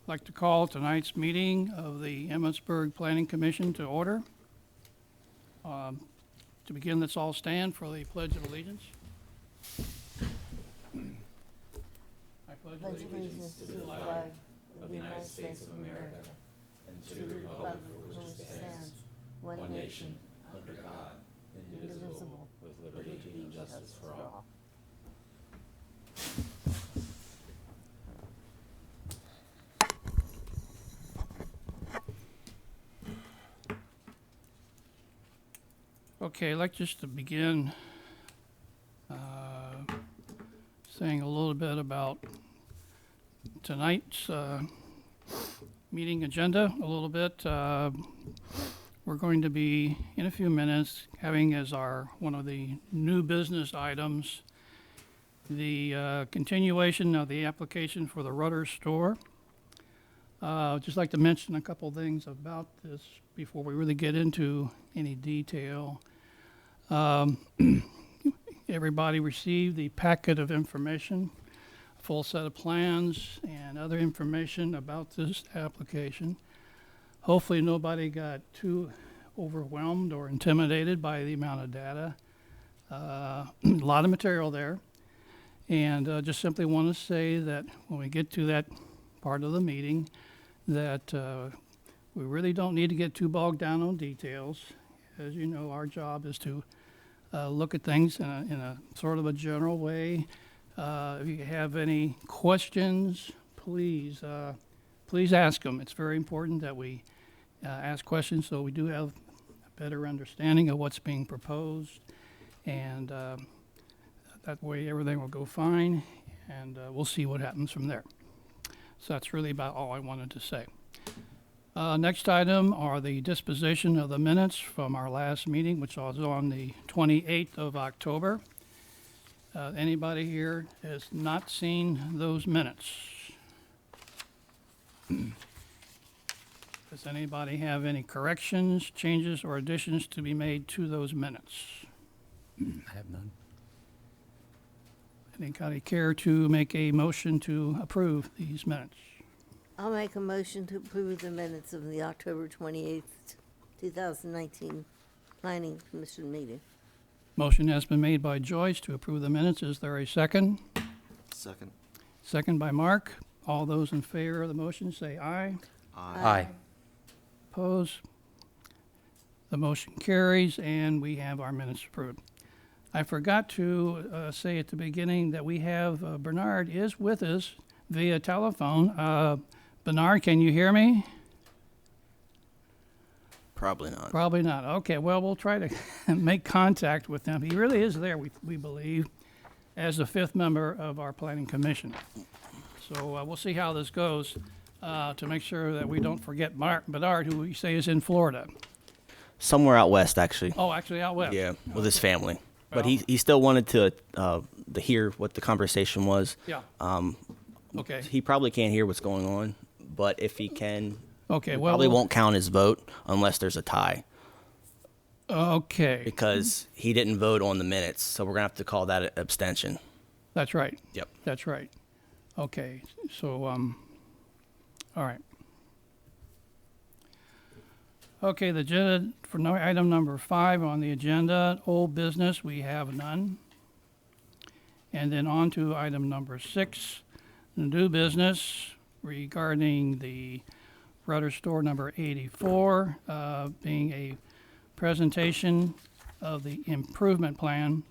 I'd like to call tonight's meeting of the Emmitsburg Planning Commission to order. To begin, let's all stand for the Pledge of Allegiance. I pledge Allegiance to the flag of the United States of America and to the republic for which it stands, one nation, under God, indivisible, with liberty and justice for all. Okay, I'd like just to begin saying a little bit about tonight's meeting agenda a little bit. We're going to be, in a few minutes, having as our one of the new business items the continuation of the application for the Rutter store. I'd just like to mention a couple things about this before we really get into any detail. Everybody received the packet of information, a full set of plans and other information about this application. Hopefully nobody got too overwhelmed or intimidated by the amount of data. A lot of material there. And just simply want to say that when we get to that part of the meeting, that we really don't need to get too bogged down on details. As you know, our job is to look at things in a sort of a general way. If you have any questions, please ask them. It's very important that we ask questions so we do have a better understanding of what's being proposed, and that way everything will go fine, and we'll see what happens from there. So that's really about all I wanted to say. Next item are the disposition of the minutes from our last meeting, which was on the 28th of October. Anybody here has not seen those minutes? Does anybody have any corrections, changes, or additions to be made to those minutes? I have none. Anybody care to make a motion to approve these minutes? I'll make a motion to approve the minutes of the October 28th, 2019 Planning Commission meeting. Motion has been made by Joyce to approve the minutes. Is there a second? Second. Second by Mark. All those in favor of the motion say aye. Aye. Opposed? The motion carries, and we have our minutes approved. I forgot to say at the beginning that we have Bernard is with us via telephone. Bernard, can you hear me? Probably not. Probably not. Okay, well, we'll try to make contact with him. He really is there, we believe, as the fifth member of our planning commission. So we'll see how this goes to make sure that we don't forget Bernard, who we say is in Florida. Somewhere out west, actually. Oh, actually out west. Yeah, with his family. But Well- he still wanted to hear what the conversation was. Yeah. Okay. He probably can't hear what's going on, but if he can, Okay, we well, probably won't count his vote unless there's a tie okay, because he didn't vote on the minutes. So we're going to have to call that an abstention. that's right. Yep. That's right. Okay, so, all right. Okay, the agenda, for item number 5 on the agenda, old business, we have none. And then on to item number 6, new business regarding the Rutter store number 84, being a presentation of the improvement plan.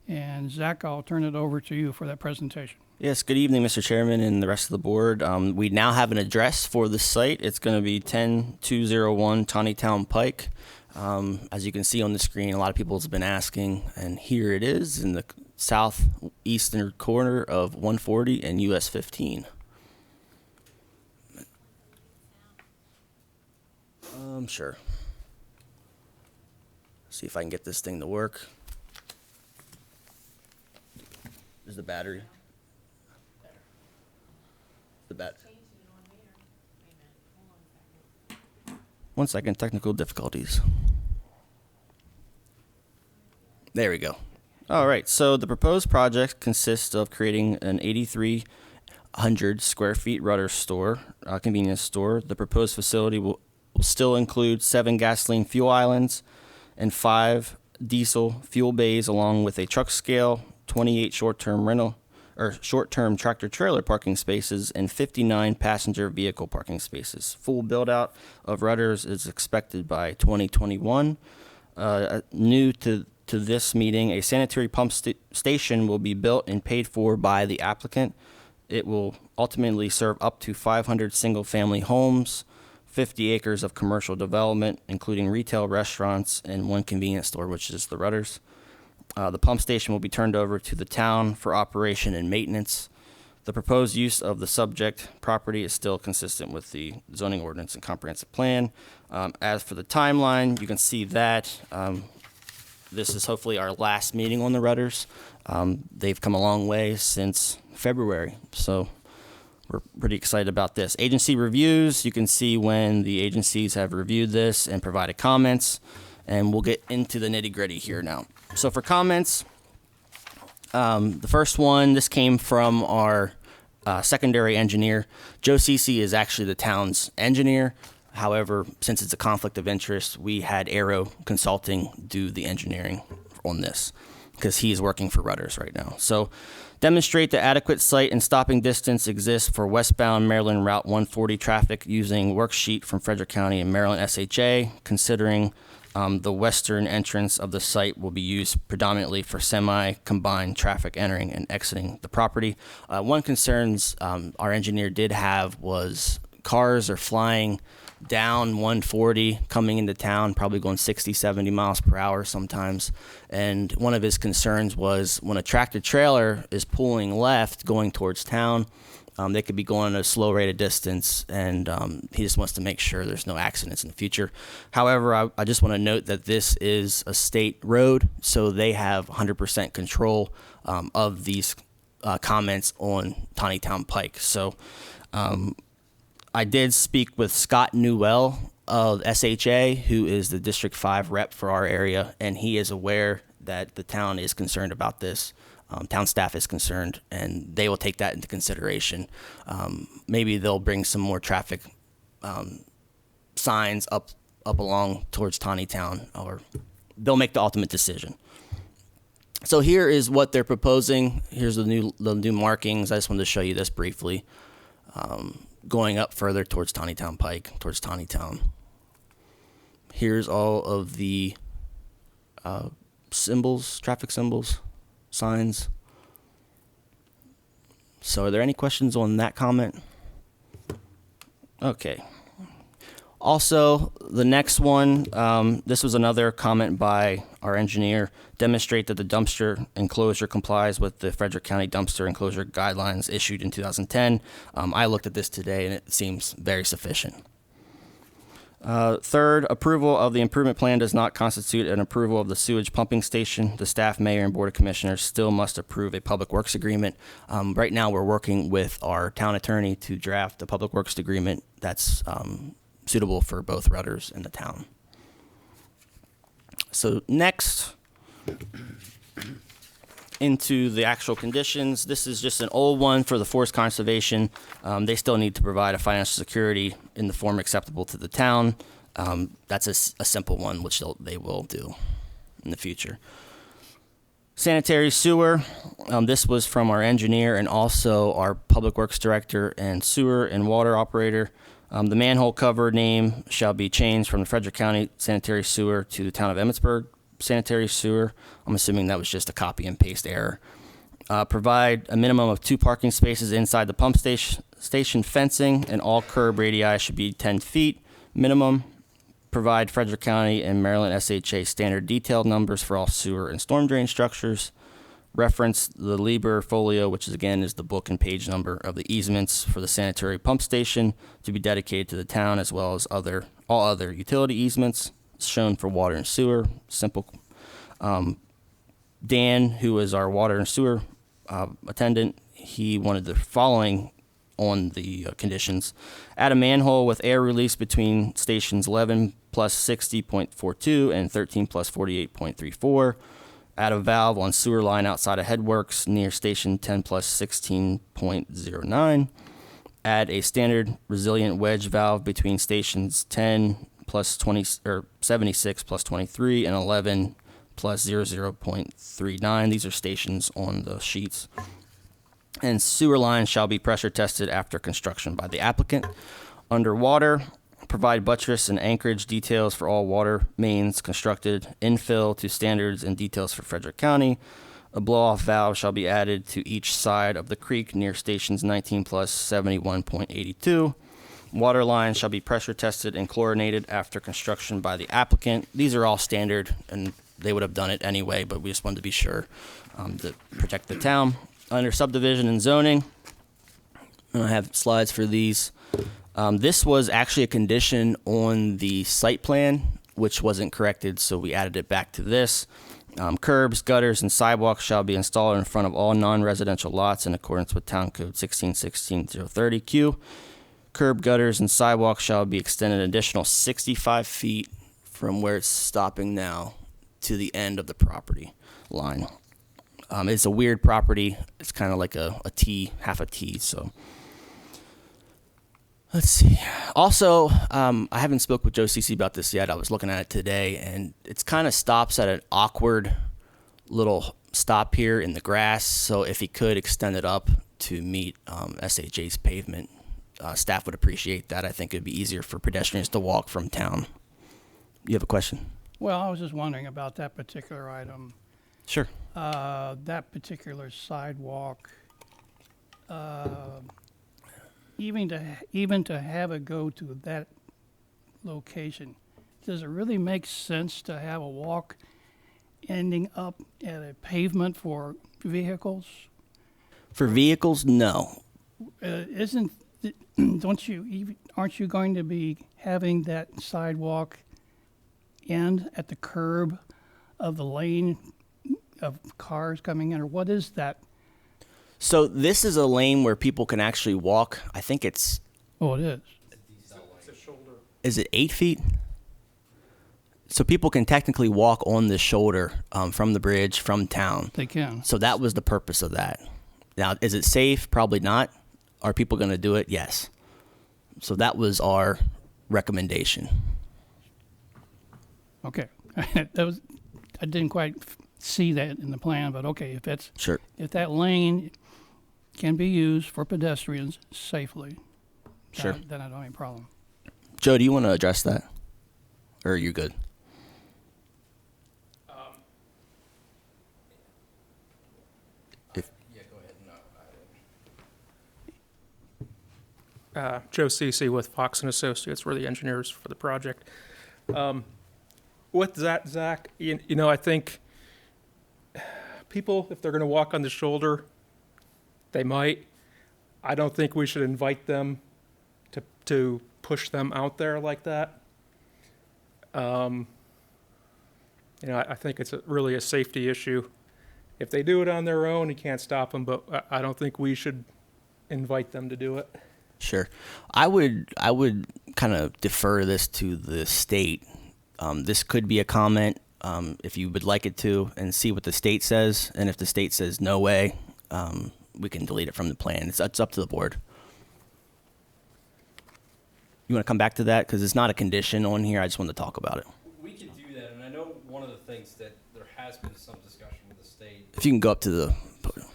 And Zach, I'll turn it over to you for that presentation. Yes, good evening, Mr. Chairman and the rest of the board. We now have an address for the site. It's going to be 10201 Tawnytown Pike. As you can see on the screen, a lot of people have been asking, and here it is in the southeastern corner of 140 and US 15. Sure. See if I can get this thing to work. Is the battery? The bat. One second, technical difficulties. There we go. All right, so the proposed project consists of creating an 83 100 square feet Rutter store, convenience store. The proposed facility will still include 7 gasoline fuel islands and 5 diesel fuel bays, along with a truck scale, 28 short-term tractor trailer parking spaces, and 59 passenger vehicle parking spaces. Full build out of Rutters is expected by 2021. New to this meeting, a sanitary pump station will be built and paid for by the applicant. It will ultimately serve up to 500 single-family homes, 50 acres of commercial development, including retail, restaurants, and 1 convenience store, which is the Rutters. The pump station will be turned over to the town for operation and maintenance. The proposed use of the subject property is still consistent with the zoning ordinance and comprehensive plan. As for the timeline, you can see that this is hopefully our last meeting on the Rutters. They've come a long way since February, so we're pretty excited about this. Agency reviews, you can see when the agencies have reviewed this and provided comments, and we'll get into the nitty-gritty here now. So for comments, the first one, this came from our secondary engineer. Joe Cece is actually the town's engineer. However, since it's a conflict of interest, we had Aero Consulting do the engineering on this because he's working for Rutters right now. So demonstrate the adequate site and stopping distance exists for westbound Maryland Route 140 traffic using worksheet from Frederick County and Maryland SHA, considering the western entrance of the site will be used predominantly for semi-combined traffic entering and exiting the property. One concerns our engineer did have was cars are flying down 140 coming into town, probably going 60, 70 miles per hour sometimes. And one of his concerns was when a tractor trailer is pulling left going towards town, they could be going at a slow rate of distance, and he just wants to make sure there's no accidents in the future. However, I just want to note that this is a state road, so they have 100% control of these comments on Tawnytown Pike. So I did speak with Scott Newell of SHA, who is the District 5 rep for our area, and he is aware that the town is concerned about this. Town staff is concerned, and they will take that into consideration. Maybe they'll bring some more traffic signs up along towards Tawnytown, or they'll make the ultimate decision. So here is what they're proposing. Here's the new markings. I just wanted to show you this briefly. Going up further towards Tawnytown Pike, towards Tawnytown. Here's all of the symbols, traffic symbols, signs. So are there any questions on that comment? Okay. Also, the next one, this was another comment by our engineer. Demonstrate that the dumpster enclosure complies with the Frederick County dumpster enclosure guidelines issued in 2010. I looked at this today, and it seems very sufficient. Third, approval of the improvement plan does not constitute an approval of the sewage pumping station. The staff, mayor, and board of commissioners still must approve a public works agreement. Right now, we're working with our town attorney to draft a public works agreement that's suitable for both Rutters and the town. So next, into the actual conditions. This is just an old one for the forest conservation. They still need to provide a financial security in the form acceptable to the town. That's a simple one, which they will do in the future. Sanitary sewer. This was from our engineer and also our public works director and sewer and water operator. The manhole cover name shall be changed from the Frederick County Sanitary Sewer to the Town of Emmitsburg Sanitary Sewer. I'm assuming that was just a copy and paste error. Provide a minimum of 2 parking spaces inside the pump station fencing, and all curb radii should be 10 feet minimum. Provide Frederick County and Maryland SHA standard detailed numbers for all sewer and storm drain structures. Reference the Lieber folio, which is the book and page number of the easements for the sanitary pump station to be dedicated to the town, as well as all other utility easements shown for water and sewer. Simple. Dan, who is our water and sewer attendant, he wanted the following on the conditions. Add a manhole with air release between stations 11 plus 60.42 and 13 plus 48.34. add a valve on sewer line outside of headworks near station 10 plus 16.09. Add a standard resilient wedge valve between stations 10 plus 20 or 76 plus 23 and 11 plus 00.39. These are stations on the sheets. And sewer lines shall be pressure tested after construction by the applicant. Underwater, provide buttress and anchorage details for all water mains constructed, infill to standards and details for Frederick County. A blow-off valve shall be added to each side of the creek near stations 19 plus 71.82. Water lines shall be pressure tested and chlorinated after construction by the applicant. These are all standard, and they would have done it anyway, but we just wanted to be sure to protect the town. Under subdivision and zoning, I have slides for these. This was actually a condition on the site plan, which wasn't corrected, so we added it back to this. Curbs, gutters, and sidewalks shall be installed in front of all non-residential lots in accordance with Town Code 1616-030Q. Curb, gutters, and sidewalks shall be extended an additional 65 feet from where it's stopping now to the end of the property line. It's a weird property. It's kind of like a T, half a T, so. Let's see. Also, I haven't spoke with Joe Cece about this yet. I was looking at it today, and it kind of stops at an awkward little stop here in the grass. So if he could extend it up to meet SHA's pavement, staff would appreciate that. I think it'd be easier for pedestrians to walk from town. You have a question? Well, I was just wondering about that particular item. Sure. That particular sidewalk, even to have it go to that location, does it really make sense to have a walk ending up at a pavement for vehicles? For vehicles, no. Aren't you going to be having that sidewalk end at the curb of the lane of cars coming in, or what is that? So this is a lane where people can actually walk. I think it's. Oh, it is. It's a shoulder. Is it 8 feet? So people can technically walk on the shoulder from the bridge from town. They can. So that was the purpose of that. Now, is it safe? Probably not. Are people going to do it? Yes. So that was our recommendation. Okay. I didn't quite see that in the plan, but okay, Sure. if that lane can be used for pedestrians safely, Sure. then I don't have any problem. Joe, do you want to address that? Or are you good? Yeah, go ahead. Joe Cece with Fox and Associates. We're the engineers for the project. With that, Zach, you know, I think people, if they're going to walk on the shoulder, they might. I don't think we should invite them to push them out there like that. You know, I think it's really a safety issue. If they do it on their own, you can't stop them, but I don't think we should invite them to do it. Sure. I would kind of defer this to the state. This could be a comment if you would like it to, and see what the state says. And if the state says no way, we can delete it from the plan. It's up to the board. You want to come back to that? Because it's not a condition on here. I just wanted to talk about it. We could do that, and I know one of the things that there has been some discussion with the state. If you can go up to the podium.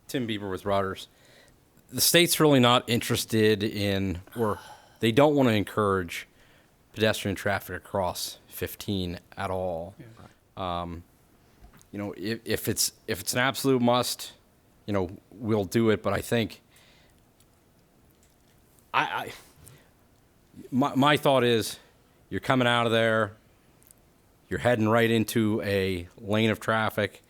Tim Bieber with Rutters. The state's really not interested in, or they don't want to encourage pedestrian traffic across 15 at all. Yeah. You know, if it's an absolute must, you know, we'll do it. But I think my thought is, you're coming out of there, you're heading right into a lane of traffic.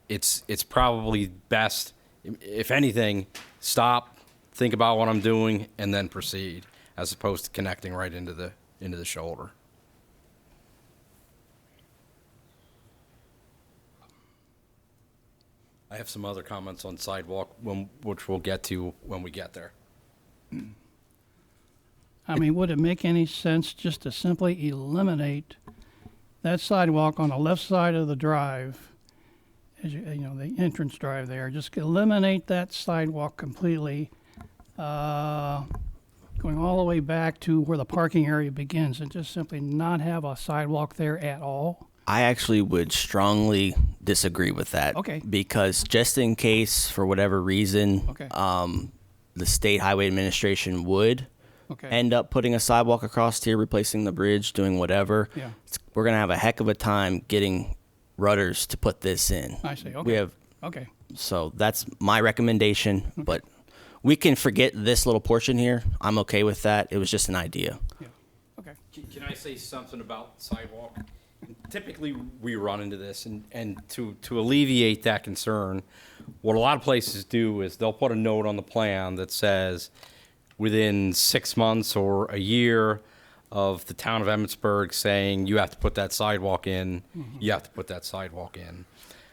It's probably best, if anything, stop, think about what I'm doing, and then proceed, as opposed to connecting right into the shoulder. I have some other comments on sidewalk, which we'll get to when we get there. I mean, would it make any sense just to simply eliminate that sidewalk on the left side of the drive, as you know, the entrance drive there, just eliminate that sidewalk completely, going all the way back to where the parking area begins, and just simply not have a sidewalk there at all? I actually would strongly disagree with that. Okay. Because just in case, for whatever reason, Okay. The State Highway Administration would Okay. end up putting a sidewalk across here, replacing the bridge, doing whatever. Yeah. We're going to have a heck of a time getting Rutters to put this in. I see. Okay. We have, Okay. so that's my recommendation, but we can forget this little portion here. I'm okay with that. It was just an idea. Yeah. Okay. Can I say something about sidewalk? Typically, we run into this, and to alleviate that concern, what a lot of places do is they'll put a note on the plan that says, within 6 months or a year of the town of Emmitsburg saying you have to put that sidewalk in, you have to put that sidewalk in.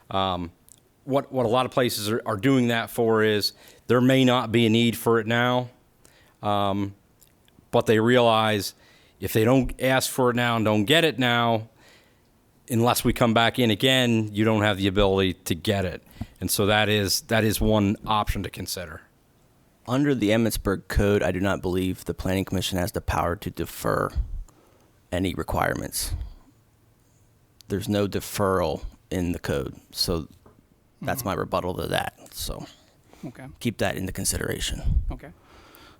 What a lot of places are doing that for is there may not be a need for it now, but they realize if they don't ask for it now and don't get it now, unless we come back in again, you don't have the ability to get it. And so that is one option to consider. Under the Emmitsburg Code, I do not believe the Planning Commission has the power to defer any requirements. There's no deferral in the code, so that's my rebuttal to that. So Okay. keep that into consideration. Okay.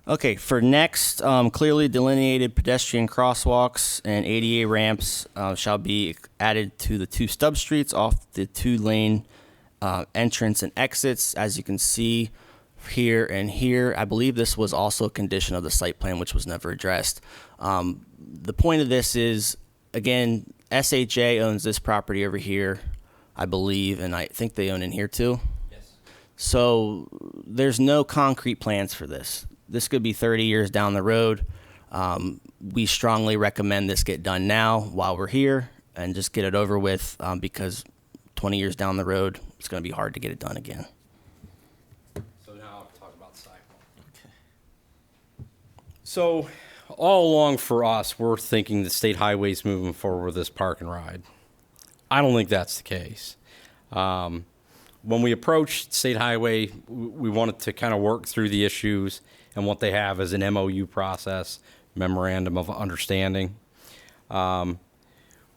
Okay, for next, clearly delineated pedestrian crosswalks and ADA ramps shall be added to the 2 stub streets off the 2-lane entrance and exits. As you can see here and here, I believe this was also a condition of the site plan, which was never addressed. The point of this is, again, SHA owns this property over here, I believe, and I think they own in here too. Yes. So there's no concrete plans for this. This could be 30 years down the road. We strongly recommend this get done now while we're here and just get it over with because 20 years down the road, it's going to be hard to get it done again. So now I'll talk about sidewalk. So all along for us, we're thinking the state highway's moving forward with this park and ride. I don't think that's the case. When we approached State Highway, we wanted to kind of work through the issues and what they have as an MOU process, Memorandum of Understanding. When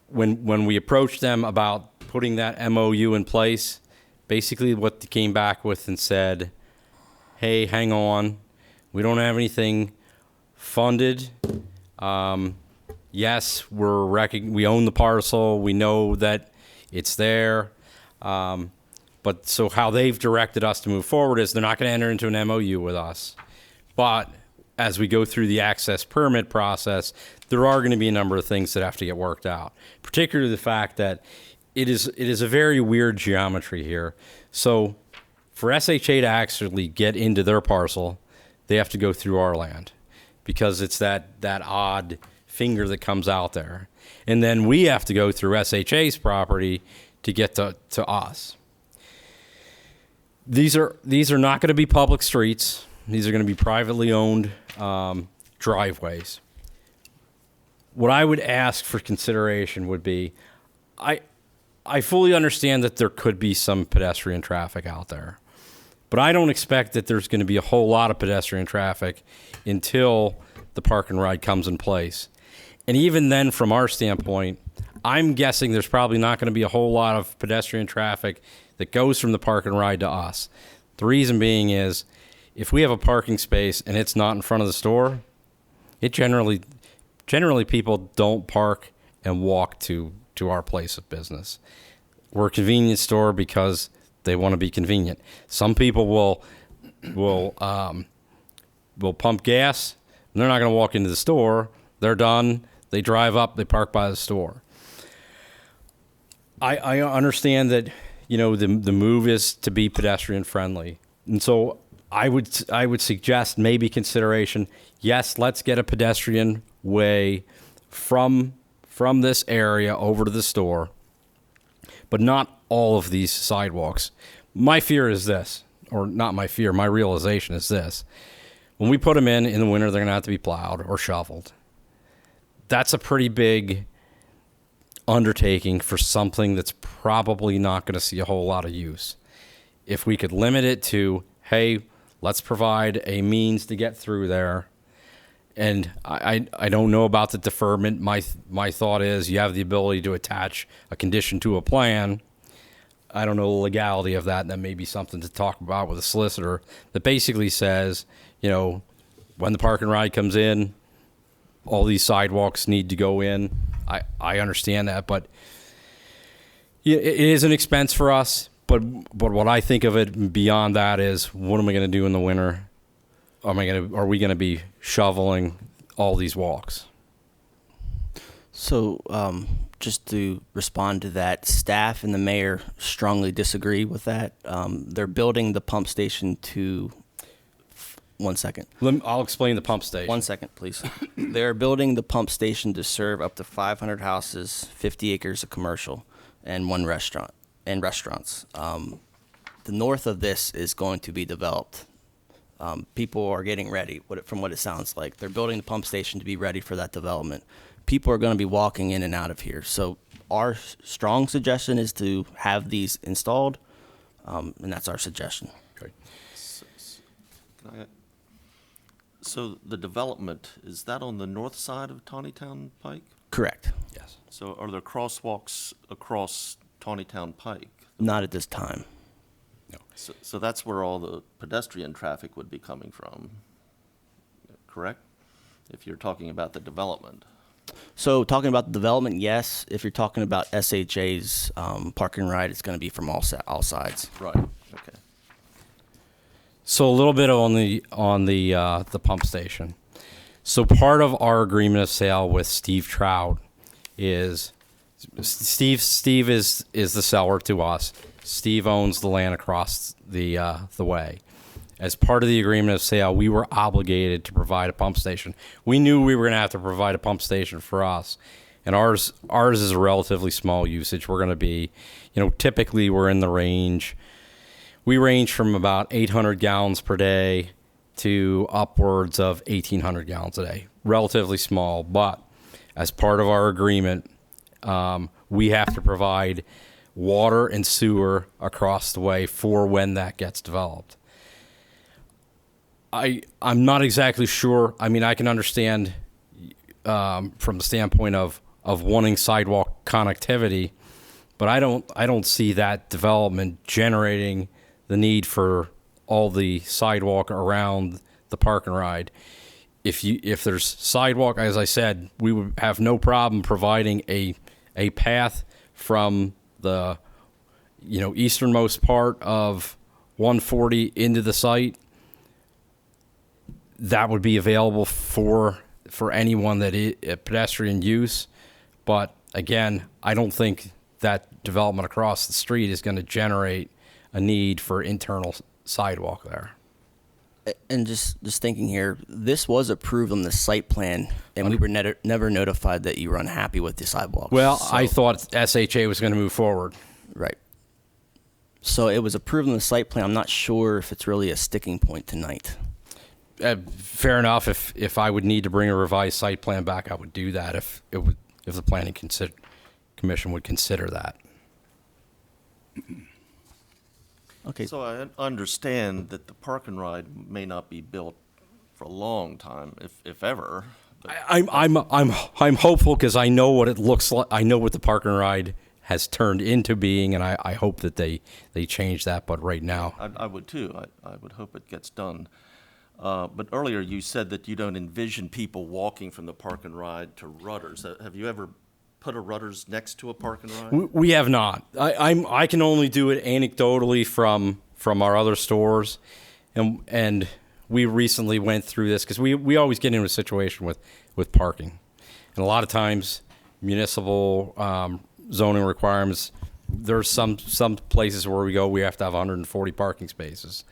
we approached them about putting that MOU in place, basically what they came back with and said, hey, hang on, we don't have anything funded. Yes, we own the parcel, we know that it's there. But so how they've directed us to move forward is they're not going to enter into an MOU with us. But as we go through the access permit process, there are going to be a number of things that have to get worked out, particularly the fact that it is a very weird geometry here. So for SHA to actually get into their parcel, they have to go through our land because it's that odd finger that comes out there. And then we have to go through SHA's property to get to us. These are not going to be public streets. These are going to be privately owned driveways. What I would ask for consideration would be, I fully understand that there could be some pedestrian traffic out there, but I don't expect that there's going to be a whole lot of pedestrian traffic until the park and ride comes in place. And even then, from our standpoint, I'm guessing there's probably not going to be a whole lot of pedestrian traffic that goes from the park and ride to us. The reason being is, if we have a parking space and it's not in front of the store, it generally people don't park and walk to our place of business. We're a convenience store because they want to be convenient. Some people will pump gas, and they're not going to walk into the store. They're done. They drive up. They park by the store. I understand that the move is to be pedestrian friendly, and so I would suggest maybe consideration. Yes, let's get a pedestrian way from this area over to the store, but not all of these sidewalks. My fear is this, or not my fear, my realization is this. When we put them in the winter, they're going to have to be plowed or shoveled. That's a pretty big undertaking for something that's probably not going to see a whole lot of use. If we could limit it to, hey, let's provide a means to get through there. And I don't know about the deferment. My thought is you have the ability to attach a condition to a plan. I don't know the legality of that. That may be something to talk about with a solicitor that basically says, you know, when the park and ride comes in, all these sidewalks need to go in. I understand that, but yeah, it is an expense for us. But what I think of it beyond that is, what am I going to do in the winter? Are we going to be shoveling all these walks? So, just to respond to that, staff and the mayor strongly disagree with that. They're building the pump station to. 1 second. I'll explain the pump station. 1 second, please. They're building the pump station to serve up to 500 houses, 50 acres of commercial, and one restaurant and restaurants. The north of this is going to be developed. People are getting ready. From what it sounds like, they're building the pump station to be ready for that development. People are going to be walking in and out of here. So our strong suggestion is to have these installed, and that's our suggestion. Okay. So the development, is that on the north side of Tawnytown Pike? Correct. Yes. So are there crosswalks across Tawnytown Pike? Not at this time. No. So that's where all the pedestrian traffic would be coming from, correct? If you're talking about the development. So talking about the development, yes. If you're talking about SHA's park and ride, it's going to be from all sides. Right, okay. So a little bit on the pump station. So part of our agreement of sale with Steve Trout is Steve is the seller to us. Steve owns the land across the way. As part of the agreement of sale, we were obligated to provide a pump station. We knew we were going to have to provide a pump station for us, and ours is a relatively small usage. We're going to be, typically we're in the range. We range from about 800 gallons per day to upwards of 1,800 gallons a day. Relatively small, but as part of our agreement, we have to provide water and sewer across the way for when that gets developed. I'm not exactly sure. I mean, I can understand from the standpoint of wanting sidewalk connectivity, but I don't see that development generating the need for all the sidewalk around the park and ride. If there's sidewalk, as I said, we would have no problem providing a path from the easternmost part of 140 into the site. That would be available for anyone that is pedestrian use. But again, I don't think that development across the street is going to generate a need for internal sidewalk there. And just thinking here, this was approved on the site plan, and we were never notified that you were unhappy with the sidewalks. Well, So- I thought SHA was going to move forward. Right. So it was approved on the site plan. I'm not sure if it's really a sticking point tonight. Fair enough. If I would need to bring a revised site plan back, I would do that if the planning commission would consider that. Okay. So I understand that the park and ride may not be built for a long time, if ever. But I'm hopeful because I know what it looks like. I know what the park and ride has turned into being, and I hope that they change that. But right now, I would too. I would hope it gets done. But earlier you said that you don't envision people walking from the park and ride to Rutters. Have you ever put a Rutters next to a park and ride? we have not. I can only do it anecdotally from our other stores, and we recently went through this because we always get into a situation with parking, and a lot of times municipal zoning requirements. There's some places where we have to have 140 parking spaces.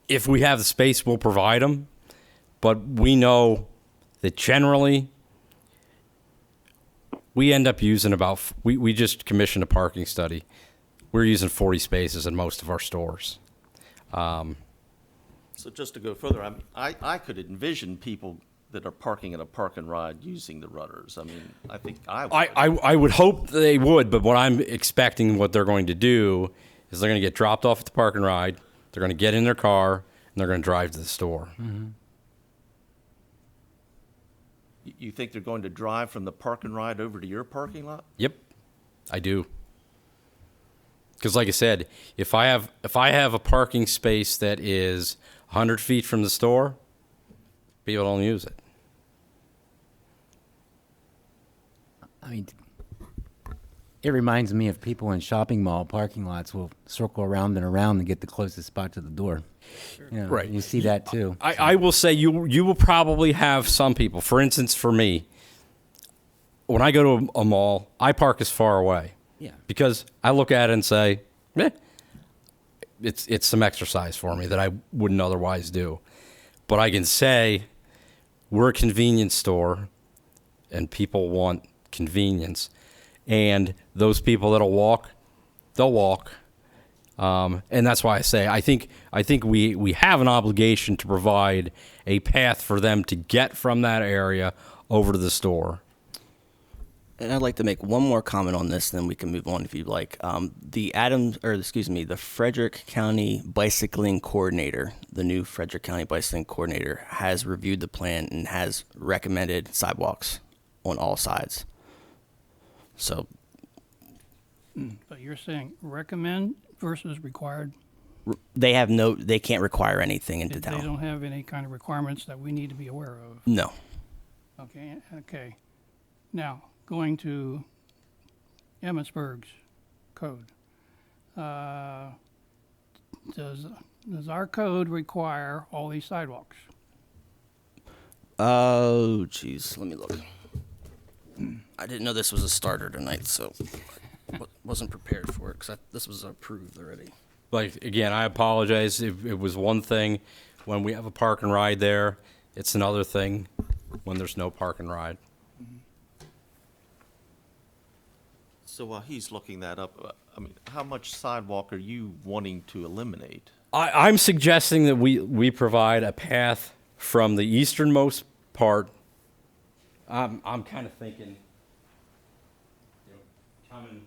If we have the space, we'll provide them, but we know that generally we end up using we just commissioned a parking study. We're using 40 spaces in most of our stores. So just to go further, I could envision people that are parking at a park and ride using the Rutters? I mean, I think I would. I would hope they would, but what I'm expecting what they're going to do is they're going to get dropped off at the park and ride, they're going to get in their car, and they're going to drive to the store. You think they're going to drive from the park and ride over to your parking lot? Yep, I do. Because like I said, if I have a parking space that is 100 feet from the store, people don't use it. I mean, it reminds me of people in shopping mall parking lots will circle around and around to get the closest spot to the door. You know, Right. You see that too. I will say you will probably have some people. For instance, for me, when I go to a mall, I park as far away. Yeah. Because I look at it and say, it's some exercise for me that I wouldn't otherwise do. But I can say we're a convenience store and people want convenience. And those people that'll walk, they'll walk. And that's why I say I think we have an obligation to provide a path for them to get from that area over to the store. And I'd like to make one more comment on this, then we can move on if you'd like. The Frederick County Bicycling Coordinator, the new Frederick County Bicycling Coordinator, has reviewed the plan and has recommended sidewalks on all sides. So, But you're saying recommend versus required? they can't require anything into They town. don't have any kind of requirements that we need to be aware of? No. Okay. Now, going to Emmitsburg's code. Does our code require all these sidewalks? Oh, geez. Let me look. I didn't know this was a starter tonight, so wasn't prepared for it because this was approved already. Like, again, I apologize. It was one thing when we have a park and ride there. It's another thing when there's no park and ride. So while he's looking that up, I mean, how much sidewalk are you wanting to eliminate? I'm suggesting that we provide a path from the easternmost part. I'm kind of thinking, coming,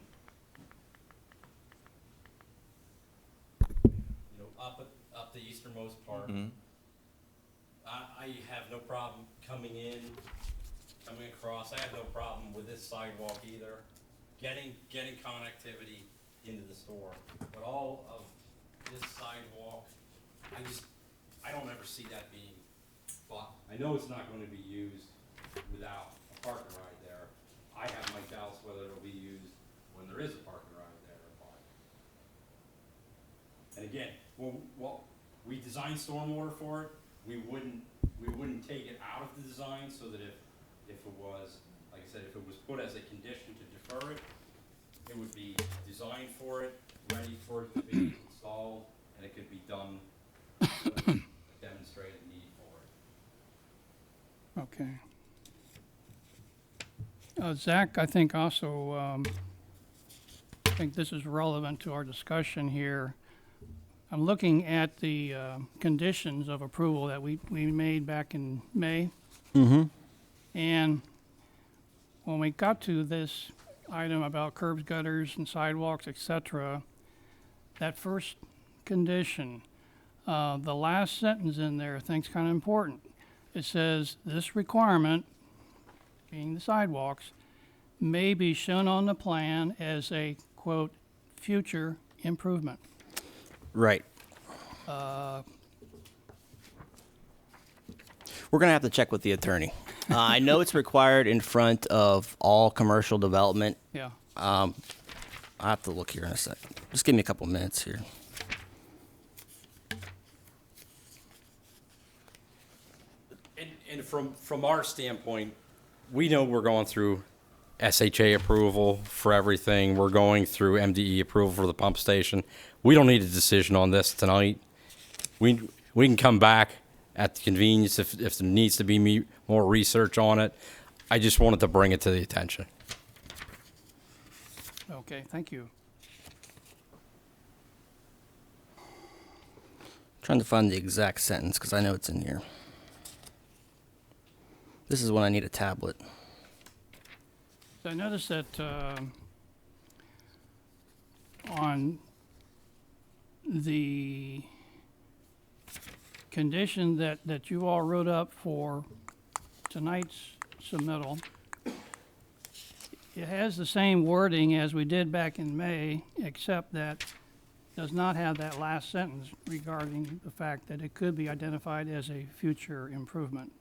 up the easternmost part. I have no problem coming across. I have no problem with this sidewalk either. Getting connectivity into the store, but all of this sidewalk, I don't ever see that being blocked. I know it's not going to be used without a park and ride there. I have my doubts whether it'll be used when there is a park and ride there. And again, well, we designed stormwater for it. We wouldn't take it out of the design so that if it was, like I said, if it was put as a condition to defer it, it would be designed for it, ready for it to be installed, and it could be done with a demonstrated need for it. Okay. Zach, I think also, I think this is relevant to our discussion here. I'm looking at the conditions of approval that we made back in May. Mm-hmm. And when we got to this item about curbs, gutters, and sidewalks, etc., that first condition, the last sentence in there I think is kind of important. It says, this requirement, being the sidewalks, may be shown on the plan as a, quote, future improvement. Right. We're going to have to check with the attorney. I know it's required in front of all commercial development. Yeah. I'll have to look here in a second. Just give me a couple minutes here. And from our standpoint, we know we're going through SHA approval for everything. We're going through MDE approval for the pump station. We don't need a decision on this tonight. We can come back at the convenience if there needs to be more research on it. I just wanted to bring it to the attention. Okay, thank you. Trying to find the exact sentence because I know it's in here. This is when I need a tablet. I noticed that on the condition that you all wrote up for tonight's submittal, it has the same wording as we did back in May, except that does not have that last sentence regarding the fact that it could be identified as a future improvement.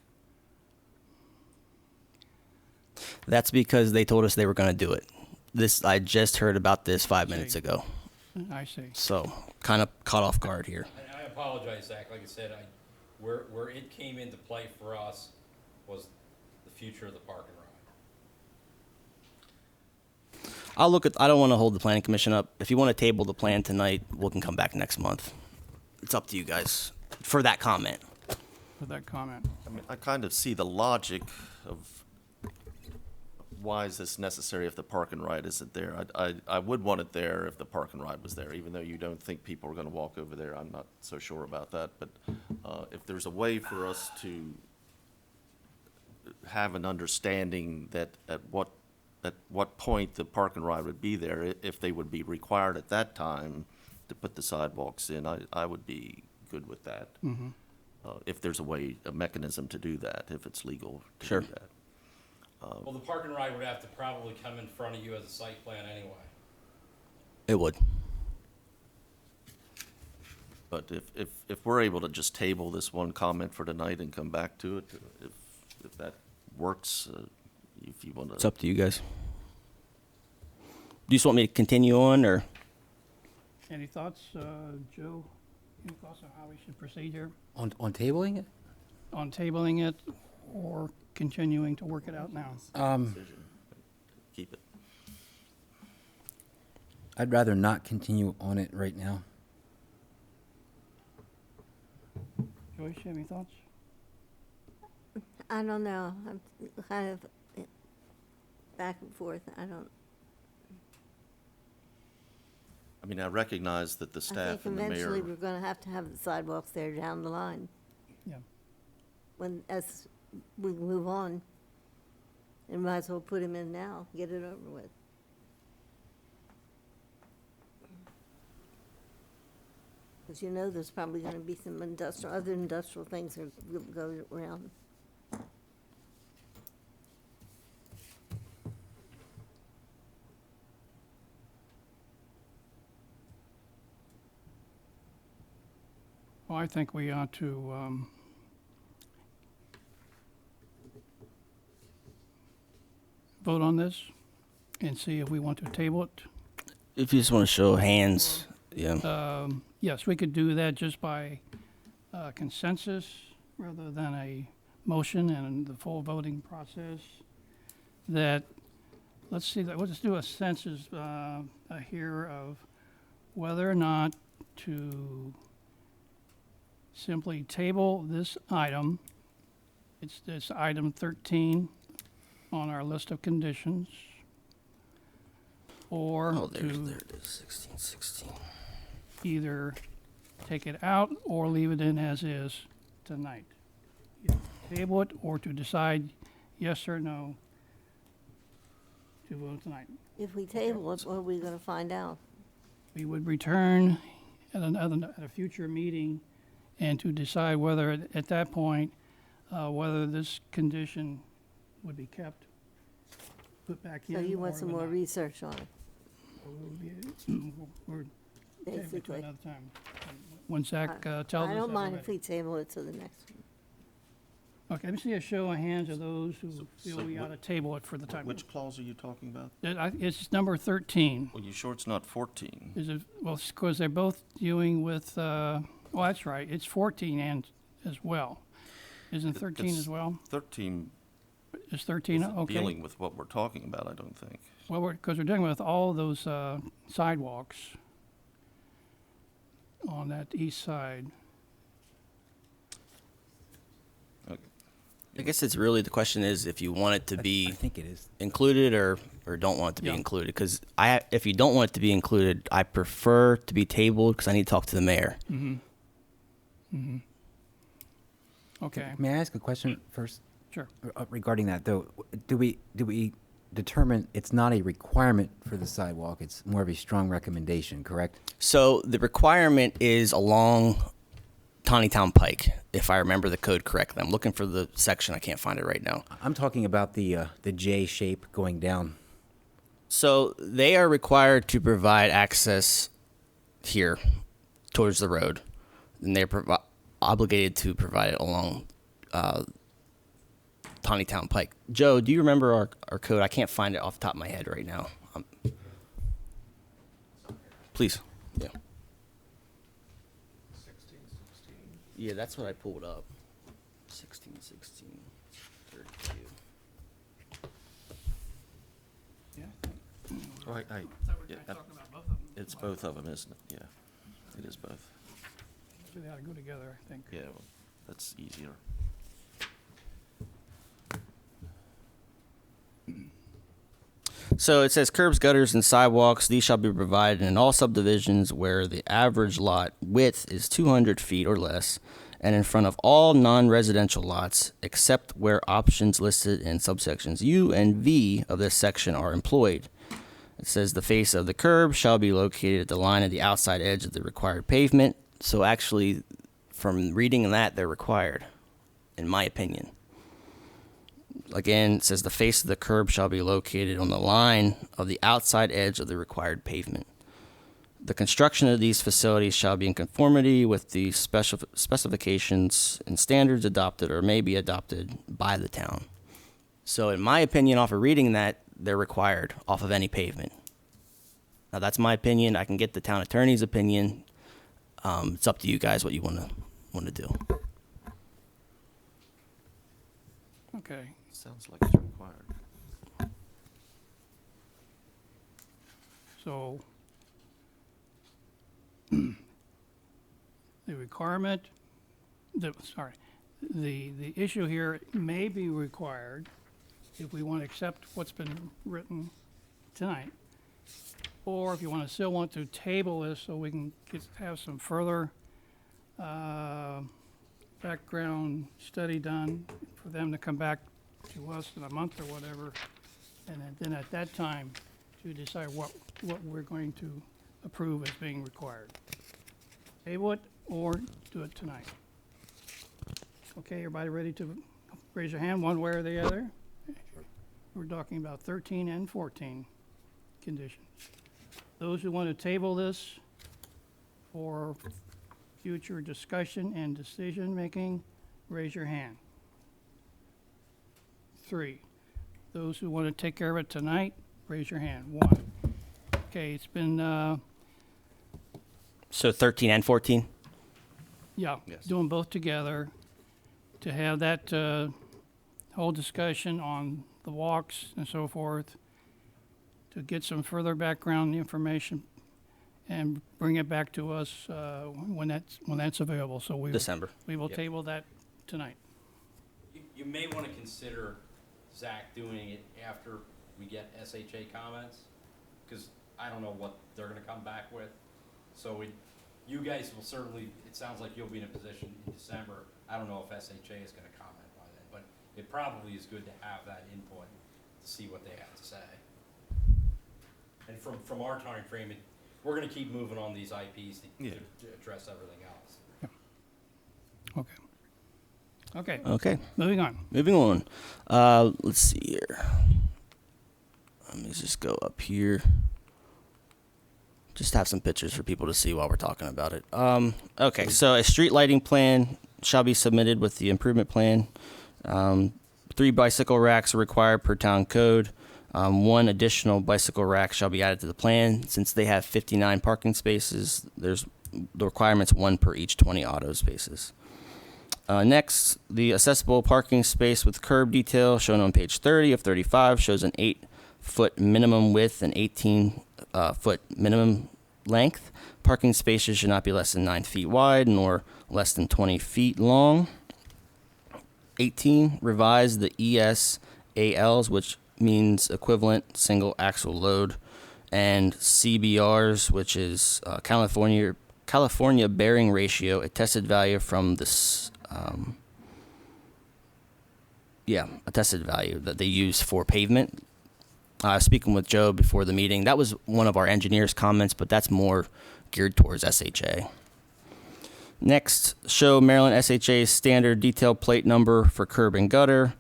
That's because they told us they were going to do it. I just heard about this 5 minutes ago. I see. So kind of caught off guard here. And I apologize, Zach. Like I said, where it came into play for us was the future of the park and ride. I don't want to hold the planning commission up. If you want to table the plan tonight, we can come back next month. It's up to you guys for that comment. For that comment. I mean, I kind of see the logic of why is this necessary if the park and ride isn't there. I would want it there if the park and ride was there, even though you don't think people are going to walk over there. I'm not so sure about that. But if there's a way for us to have an understanding that at what point the park and ride would be there, if they would be required at that time to put the sidewalks in, I would be good with that. If there's a mechanism to do that, if it's legal to Sure. do that. Well, the park and ride would have to probably come in front of you as a site plan anyway. It would. But if we're able to just table this one comment for tonight and come back to it, if that works, if you want to. It's up to you guys. Do you just want me to continue on, or? Any thoughts, Joe? Any thoughts on how we should proceed here? On tabling it? On tabling it or continuing to work it out now? Keep it. I'd rather not continue on it right now. Joyce, you have any thoughts? I don't know. I'm kind of back and forth. I I mean, I recognize that the think staff and the eventually mayor, we're going to have the sidewalks there down the line. Yeah. As we move on, and might as well put them in now, get it over with. Because you know there's probably going to be some other industrial things that will go around. Well, I think we ought to vote on this and see if we want to table it. If you just want to show hands, yeah. Yes, we could do that just by consensus rather than a motion and the full voting process. That, let's see, let's do a census here of whether or not to simply table this item. It's this item 13 on our list of conditions. Or Oh, there to it is, 1616. either take it out or leave it in as is tonight. Either table it or to decide yes or no to vote tonight. If we table it, what are we going to find out? We would return at a future meeting and to decide whether, at that point, whether this condition would be kept, put back in. So you want or some would more not. research on it, We're tabling it to basically. another time. When Zach tells us. I don't that mind we're if we table it to the next one. Okay, let me see a show of hands of those who feel so we ought to table it for the time. which clause are you talking about? It's number 13. Well, you sure it's not 14? Is it, well, because they're both dealing with, well, that's right, it's 14 and as well. Isn't 13 It's as well? 13 Is 13, isn't okay. dealing with what we're talking about, I don't think. Well, because we're dealing with all those sidewalks on that east side. I guess it's really, the question is if you want it to I be think it is. included or don't want it to be Yeah. included. Because if you don't want it to be included, I prefer to be tabled because I need to talk to the mayor. Okay. May I ask a question first? Sure. Regarding that, though, do we determine it's not a requirement for the sidewalk? It's more of a strong recommendation, correct? So the requirement is along Town Pike, if I remember the code correctly. I'm looking for the section. I can't find it right now. I'm talking about the J shape going down. So they are required to provide access here towards the road, and they're obligated to provide it along Town Pike. Joe, do you remember our code? I can't find it off the top of my head right now. Please. Yeah. 1616. Yeah, that's what I pulled up. 16, 32. Yeah. Oh, I thought we were yeah, talking about both of them. it's both of them, isn't it? Yeah, it is both. They ought to go together, I think. Yeah, well, that's easier. So it says curbs, gutters, and sidewalks. These shall be provided in all subdivisions where the average lot width is 200 feet or less, and in front of all non-residential lots, except where options listed in subsections U and V of this section are employed. It says the face of the curb shall be located at the line of the outside edge of the required pavement. So actually, from reading that, they're required, in my opinion. Again, it says the face of the curb shall be located on the line of the outside edge of the required pavement. The construction of these facilities shall be in conformity with the specifications and standards adopted or may be adopted by the town. So in my opinion, off of reading that, they're required off of any pavement. Now that's my opinion. I can get the town attorney's opinion. It's up to you guys what you want to do. Okay. Sounds like it's required. So the requirement, the issue here may be required if we want to accept what's been written tonight, or if you still want to table this so we can have some further background study done for them to come back to us in a month or whatever, and then at that time to decide what we're going to approve as being required. Table it or do it tonight. Okay, everybody ready to raise your hand one way or the other? We're talking about 13 and 14 conditions. Those who want to table this for future discussion and decision-making, raise your hand. 3. Those who want to take care of it tonight, raise your hand. 1. Okay, it's been, So 13 and 14? yeah, Yes. doing both together to have that whole discussion on the walks and so forth, to get some further background information and bring it back to us when that's available. So we December. will Yep. table that tonight. You may want to consider, Zach, doing it after we get SHA comments, because I don't know what they're going to come back with. So you guys will certainly, it sounds like you'll be in a position in December. I don't know if SHA is going to comment by then, but it probably is good to have that input to see what they have to say. And from our time frame, we're going to keep moving on these IPs to address everything else. Okay. Okay, Okay. moving on. Moving on. Let's see here. Let me just go up here. Just have some pictures for people to see while we're talking about it. Okay, so a street lighting plan shall be submitted with the improvement plan. 3 bicycle racks are required per town code. 1 additional bicycle rack shall be added to the plan. Since they have 59 parking spaces, there's the requirement's 1 per each 20 auto spaces. Next, the accessible parking space with curb detail shown on page 30 of 35 shows an 8-foot minimum width and 18-foot minimum length. Parking spaces should not be less than 9 feet wide nor less than 20 feet long. 18, revise the ESALs, which means equivalent single axle load, and CBRs, which is California bearing ratio, a tested value from this yeah, attested value that they use for pavement. Speaking with Joe before the meeting, that was one of our engineers' comments, but that's more geared towards SHA. Next, show Maryland SHA's standard detail plate number for curb and gutter.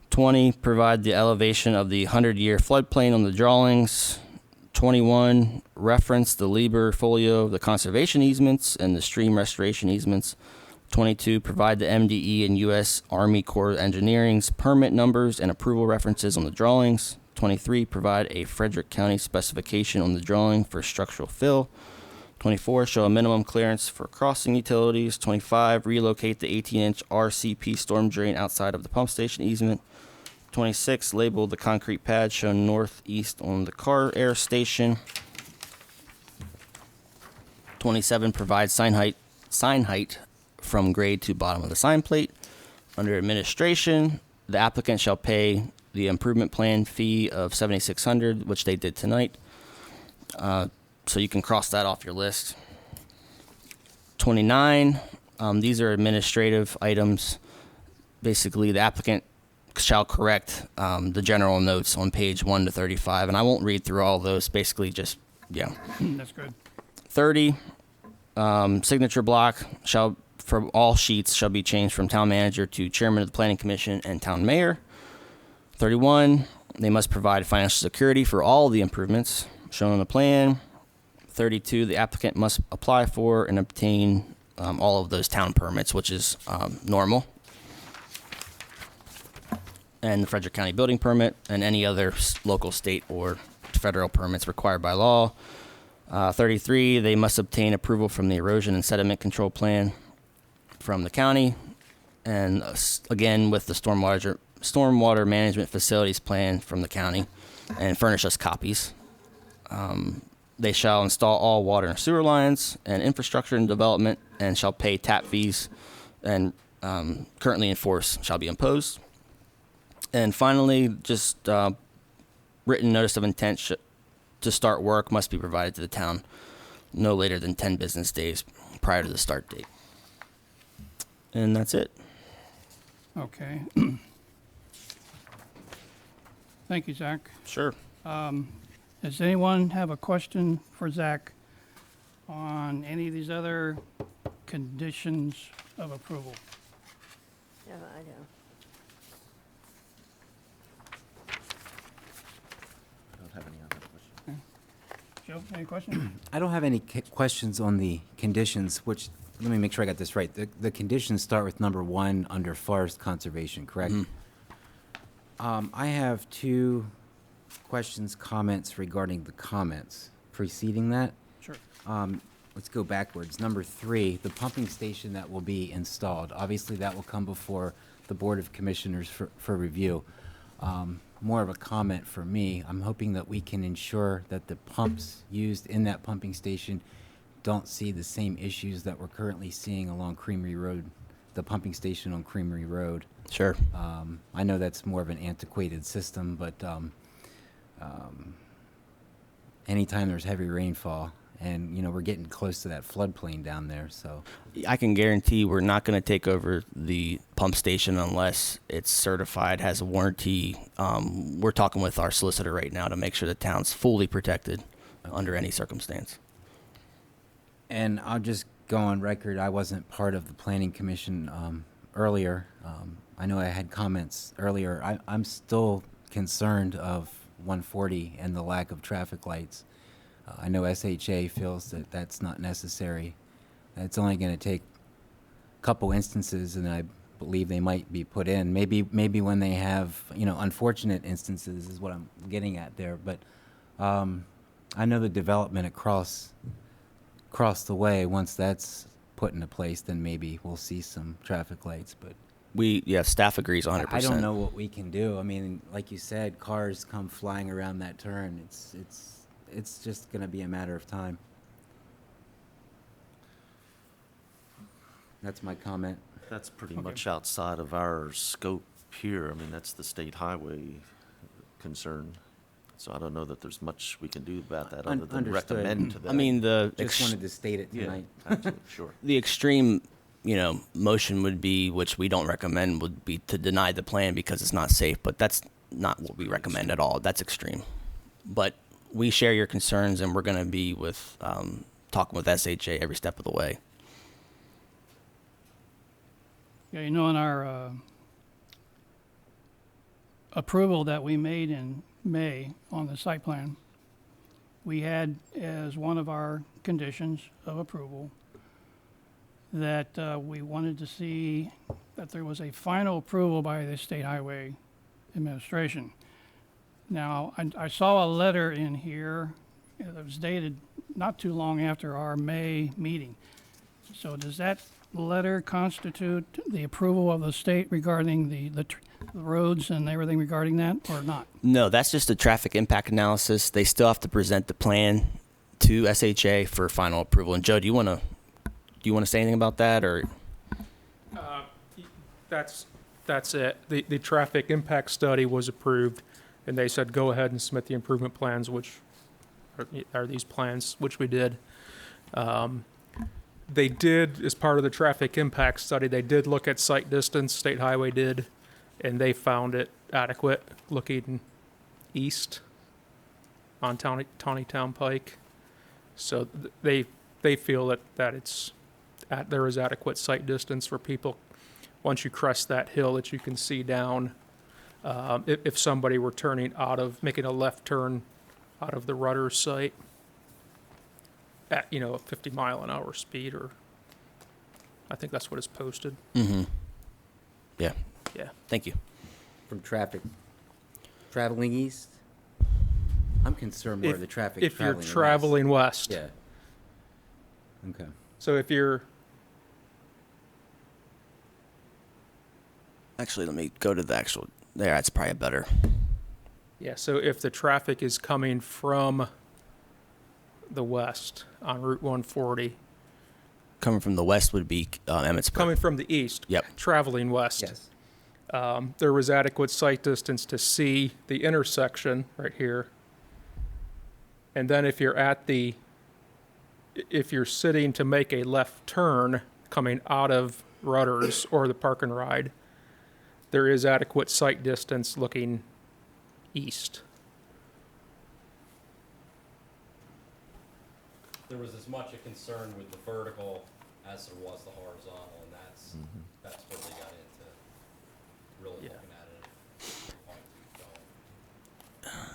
20, provide the elevation of the 100-year floodplain on the drawings. 21, reference the Lieber folio, the conservation easements, and the stream restoration easements. 22, provide the MDE and U.S. Army Corps of Engineering's permit numbers and approval references on the drawings. 23, provide a Frederick County specification on the drawing for structural fill. 24, show a minimum clearance for crossing utilities. 25, relocate the 18-inch RCP storm drain outside of the pump station easement. 26, label the concrete pad shown northeast on the car air station. 27, provide sign height from grade to bottom of the sign plate. Under administration, the applicant shall pay the improvement plan fee of $7,600, which they did tonight. So you can cross that off your list. 29, these are administrative items. Basically, the applicant shall correct the general notes on page 1 to 35, and I won't read through all those. Basically, just, yeah. That's good. 30, signature block for all sheets shall be changed from town manager to chairman of the planning commission and town mayor. 31, they must provide financial security for all the improvements shown on the plan. 32, the applicant must apply for and obtain all of those town permits, which is normal. And the Frederick County building permit and any other local, state, or federal permits required by law. 33, they must obtain approval from the erosion and sediment control plan from the county. And again, with the stormwater management facilities plan from the county, and furnish us copies. They shall install all water and sewer lines and infrastructure and development, and shall pay tap fees, and currently enforced shall be imposed. And finally, just written notice of intent to start work must be provided to the town no later than 10 business days prior to the start date. And that's it. Okay. Thank you, Zach. Sure. Does anyone have a question for Zach on any of these other conditions of approval? Yeah, I do. I don't have any other questions. Joe, any questions? I don't have any questions on the conditions, which, let me make sure I got this right. The conditions start with number 1 under forest conservation, correct? I have 2 questions, comments regarding the comments preceding that. Sure. Let's go backwards. Number 3, the pumping station that will be installed. Obviously, that will come before the Board of Commissioners for review. More of a comment for me. I'm hoping that we can ensure that the pumps used in that pumping station don't see the same issues that we're currently seeing along Creamery Road, the pumping station on Creamery Road. Sure. I know that's more of an antiquated system, but anytime there's heavy rainfall, and we're getting close to that floodplain down there, so I can guarantee we're not going to take over the pump station unless it's certified, has a warranty. We're talking with our solicitor right now to make sure the town's fully protected under any circumstance. And I'll just go on record, I wasn't part of the planning commission earlier. I know I had comments earlier. I'm still concerned of 140 and the lack of traffic lights. I know SHA feels that that's not necessary. It's only going to take a couple instances, and I believe they might be put in. Maybe when they have, unfortunate instances is what I'm getting at there. But I know the development across the way, once that's put into place, then maybe we'll see some traffic lights. But Staff agrees 100%. I don't know what we can do. I mean, like you said, cars come flying around that turn. It's just going to be a matter of time. That's my comment. That's pretty much outside of our scope here. I mean, that's the state highway concern. So I don't know that there's much we can do about that other than Understood. recommend to them. I mean, Just wanted to state it Yeah, tonight. absolutely, sure. the extreme motion would be, which we don't recommend, would be to deny the plan because it's not safe. But that's not what we recommend at all. That's extreme. But we share your concerns, and we're going to be with talking with SHA every step of the way. Yeah, in our approval that we made in May on the site plan, we had as one of our conditions of approval that we wanted to see that there was a final approval by the State Highway Administration. Now, I saw a letter in here that was dated not too long after our May meeting. So does that letter constitute the approval of the state regarding the roads and everything regarding that, or not? No, that's just a traffic impact analysis. They still have to present the plan to SHA for final approval. And Joe, do you want to say anything about that, or? That's it. The traffic impact study was approved, and they said, go ahead and submit the improvement plans, which are these plans, which we did. They did, as part of the traffic impact study, they did look at site distance, State Highway did, and they found it adequate looking east on Tawnytown Pike. So they feel that it's there is adequate site distance for people once you crest that hill that you can see down. If somebody were making a left turn out of the Rutters site at, a 50-mile-an-hour speed, or I think that's what is posted. Mm-hmm. Yeah. Yeah. Thank you. From traffic traveling east? I'm concerned more of the traffic If you're traveling traveling west. Yeah. Okay. So if you're, Actually, let me go to the actual. There, that's probably better. so if the traffic is coming from the west on Route 140, Coming from the west would be Emmitsburg. coming from the east, Yep. traveling west. Yes. There was adequate sight distance to see the intersection right here. And then if you're sitting to make a left turn coming out of Rutters or the Park and Ride, there is adequate sight distance looking east. There was as much a concern with the vertical as there was the horizontal, and that's where they got into really Yeah. looking at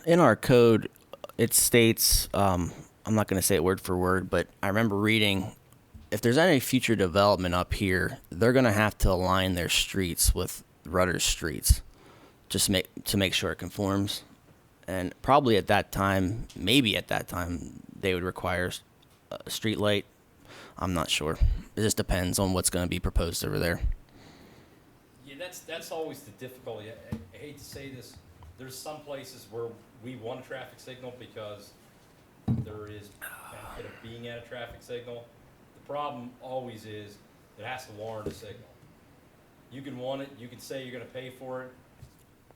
it. In our code, it states, I'm not going to say it word for word, but I remember reading, if there's any future development up here, they're going to have to align their streets with Rutter's streets, just to make sure it conforms. And probably at that time, maybe at that time, they would require a street light. I'm not sure. It just depends on what's going to be proposed over there. Yeah, that's always the difficulty. I hate to say this. There's some places where we want a traffic signal because there is benefit of being at a traffic signal. The problem always is it has to warrant a signal. You can want it, you can say you're gonna pay for it,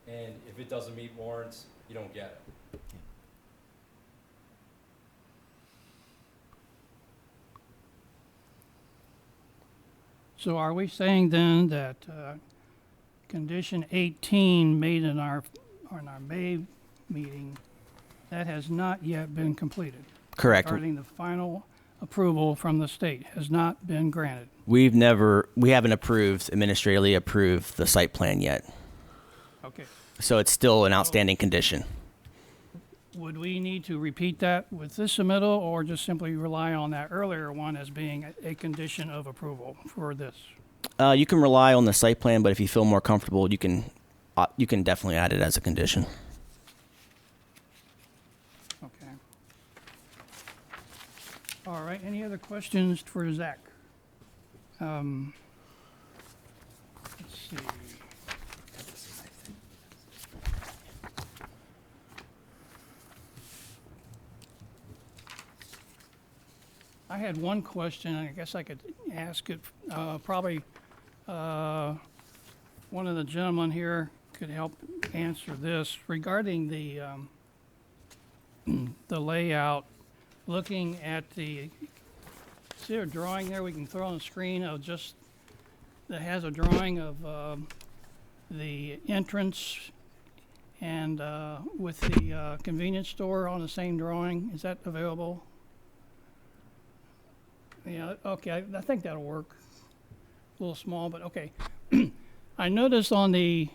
and if it doesn't meet warrants, you don't get it. So are we saying then that condition 18 made in our May meeting, that has not yet been completed? Correct. Regarding the final approval from the state has not been granted. We haven't administratively approved the site plan yet. Okay. So it's still an outstanding condition. Would we need to repeat that with this submittal, or just simply rely on that earlier one as being a condition of approval for this? You can rely on the site plan, but if you feel more comfortable, you can definitely add it as a condition. Okay. All right, any other questions for Zach? Let's see. I had one question, I guess I could ask it, probably one of the gentlemen here could help answer this regarding the layout, looking at see a drawing there we can throw on the screen of just that has a drawing of the entrance and with the convenience store on the same drawing. Is that available? Yeah, okay, I think that'll work. A little small, but okay. I noticed on the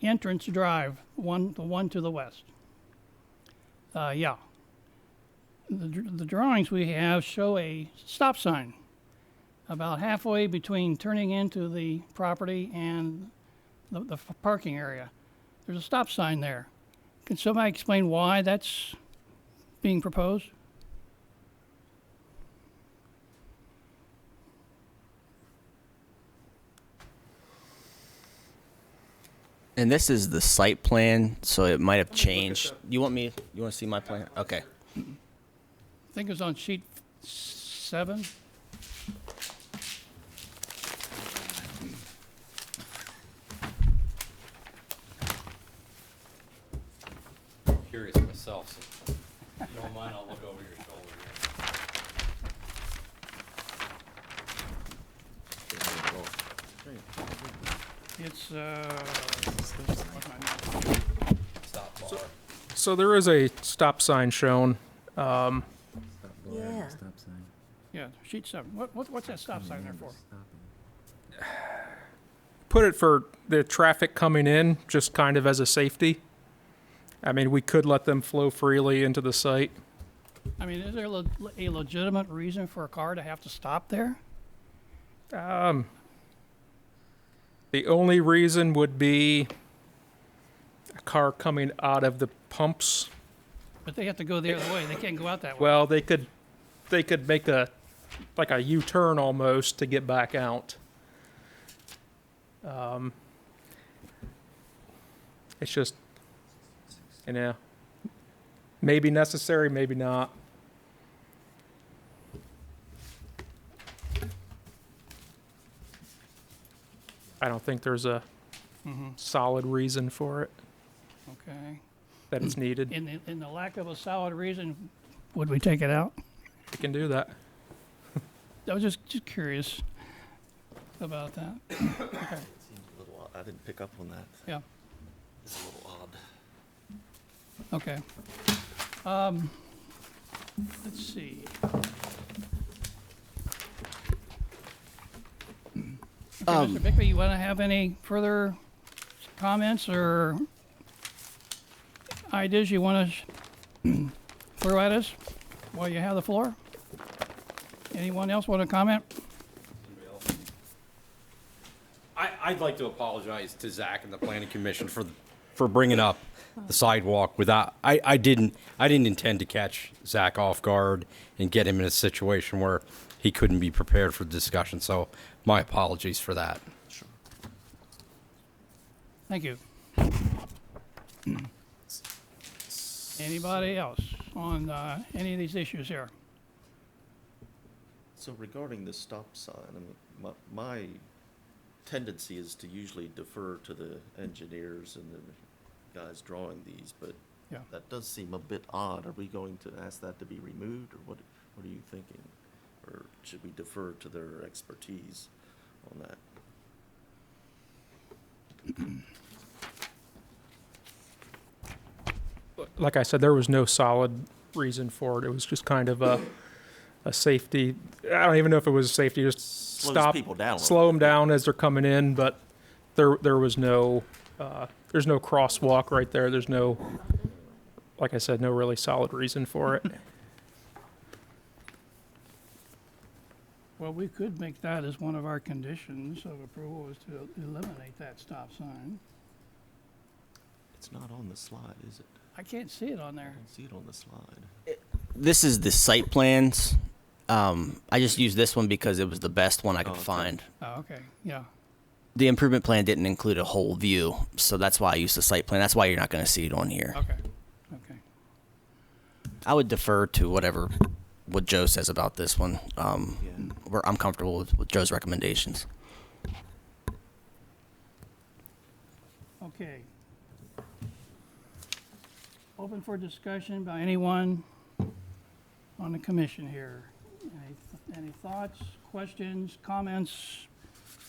entrance drive, the one to the west. Yeah. The drawings we have show a stop sign about halfway between turning into the property and the parking area. There's a stop sign there. Can somebody explain why that's being proposed? And this is the site plan, so it might have changed. You want to see my plan? Okay. I think it was on sheet 7. Curious myself, so if you don't mind, I'll look over your shoulder here. It's, Stop bar. So there is a stop sign shown. Yeah. Stop sign. yeah, sheet 7. What's that stop sign there for? Put it for the traffic coming in, just kind of as a safety. I mean, we could let them flow freely into the site. I mean, is there a legitimate reason for a car to have to stop there? The only reason would be a car coming out of the pumps. But they have to go the other way. They can't go out that way. Well, they could make like a U-turn almost to get back out. It's just, maybe necessary, maybe not. I don't think there's a solid reason for it, Okay. that it's needed. In the lack of a solid reason, would we take it out? We can do that. I was just curious about that. Okay, Seems a little odd. I didn't pick up on that. yeah, It's a little odd. okay. Let's see. Okay, Mr. Bigby, you want to have any further comments or ideas you want to throw at us while you have the floor? Anyone else want to comment? I'd like to apologize to Zach and the planning commission for bringing up the sidewalk without, I didn't intend to catch Zach off guard and get him in a situation where he couldn't be prepared for the discussion, so my apologies for that. Sure. Thank you. Anybody else on any of these issues here? So regarding the stop sign, I mean, my tendency is to usually defer to the engineers and the guys drawing these, but Yeah. that does seem a bit odd. Are we going to ask that to be removed, or what are you thinking? Or should we defer to their expertise on that? Like I said, there was no solid reason for it. It was just kind of a safety. I don't even know if it was a safety. Just Slows stop, people down a little slow them bit, yeah. down as they're coming in. But there was no there's no crosswalk right there. There's no, like I said, no really solid reason for it. Well, we could make that as one of our conditions of approval is to eliminate that stop sign. It's not on the slide, is it? I can't see it on I there. don't see it on the slide. This is the site plans. I just used this one because it was the best one I could Okay. find. Oh, okay, yeah. The improvement plan didn't include a whole view, so that's why I used the site plan. That's why you're not going to see it on here. Okay, okay. I would defer to what Joe says about this one. I'm comfortable with Joe's recommendations. Okay. Open for discussion by anyone on the commission here. Any thoughts, questions, comments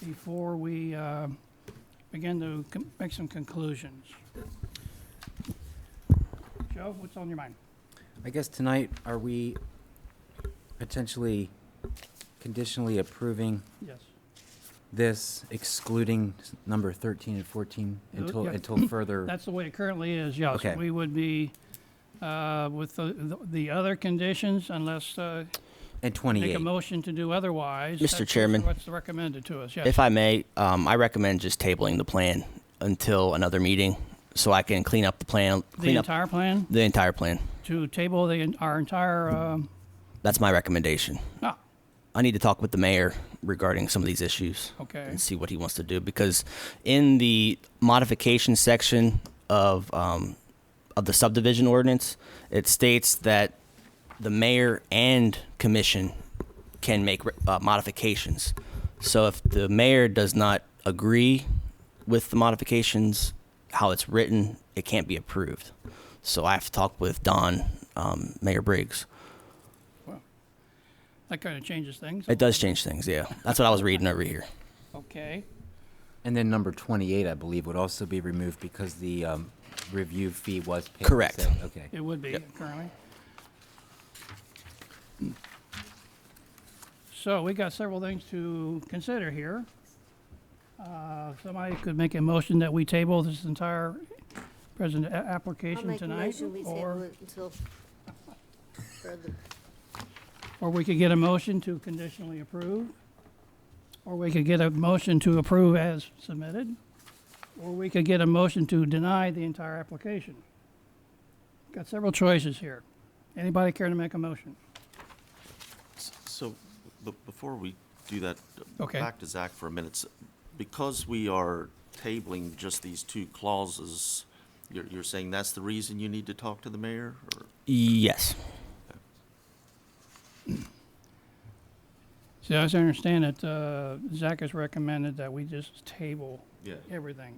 before we begin to make some conclusions? Joe, what's on your mind? I guess tonight, are we potentially conditionally approving Yes. this, excluding number 13 and 14 until, yeah. until further? That's the way it currently is, yes. Okay. We would be with the other conditions unless And make 28. a motion to do otherwise. Mr. That's Chairman. what's recommended to us, yes. If I may, I recommend just tabling the plan until another meeting so I can clean up the plan, The clean up entire plan, the entire plan. to table our entire, That's my recommendation. ah, I need to talk with the mayor regarding some of these issues okay. and see what he wants to do, because in the modification section of the subdivision ordinance, it states that the mayor and commission can make modifications. So if the mayor does not agree with the modifications, how it's written, it can't be approved. So I have to talk with Don, Mayor Briggs. That kind of changes things. It does change things, yeah. That's what I was reading over here. Okay, And then number 28, I believe, would also be removed because the review fee was paid. Correct. So- Okay. it would be currently. So we got several things to consider here. Somebody could make a motion that we table this entire present I'll application make a tonight, motion, we table it until further. or we could get a motion to conditionally approve, or we could get a motion to approve as submitted, or we could get a motion to deny the entire application. Got several choices here. Anybody care to make a motion? So, before we do that, Okay. back to Zach for a minute. Because we are tabling just these two clauses, you're saying that's the reason you need to talk to the mayor? Or? Yes. See, as I understand it, Zach has recommended that we just table Yeah. everything,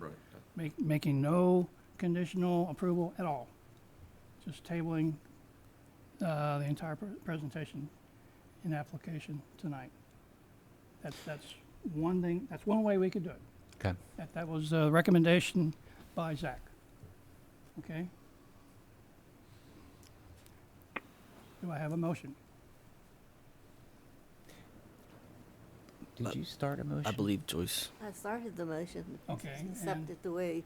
Right. making no conditional approval at all. Just tabling the entire presentation and application tonight. That's one thing, that's one way we could do it. Okay. That was a recommendation by Zach. Okay? Do I have a motion? Did you start a motion? I believe Joyce. I started the motion. Okay, and- Accept it the way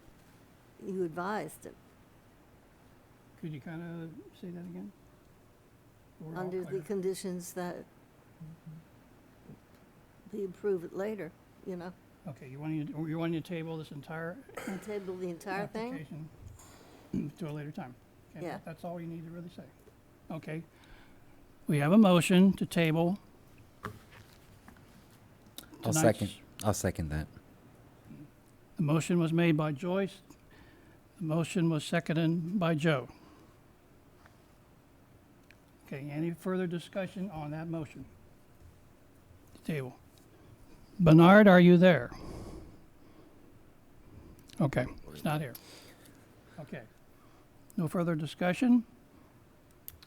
you advised it, Could you kind of say that again? So we're all under the clear. conditions that we approve it later, you know, Okay, you want to table this entire and table the entire thing? application to a later time? Okay, Yeah. That's all you need to really say. Okay. We have a motion to table. I'll tonight's- second. I'll second that. The motion was made by Joyce. The motion was seconded by Joe. Okay, any further discussion on that motion? Table. Bernard, are you there? Okay, he's not here. Okay. No further discussion?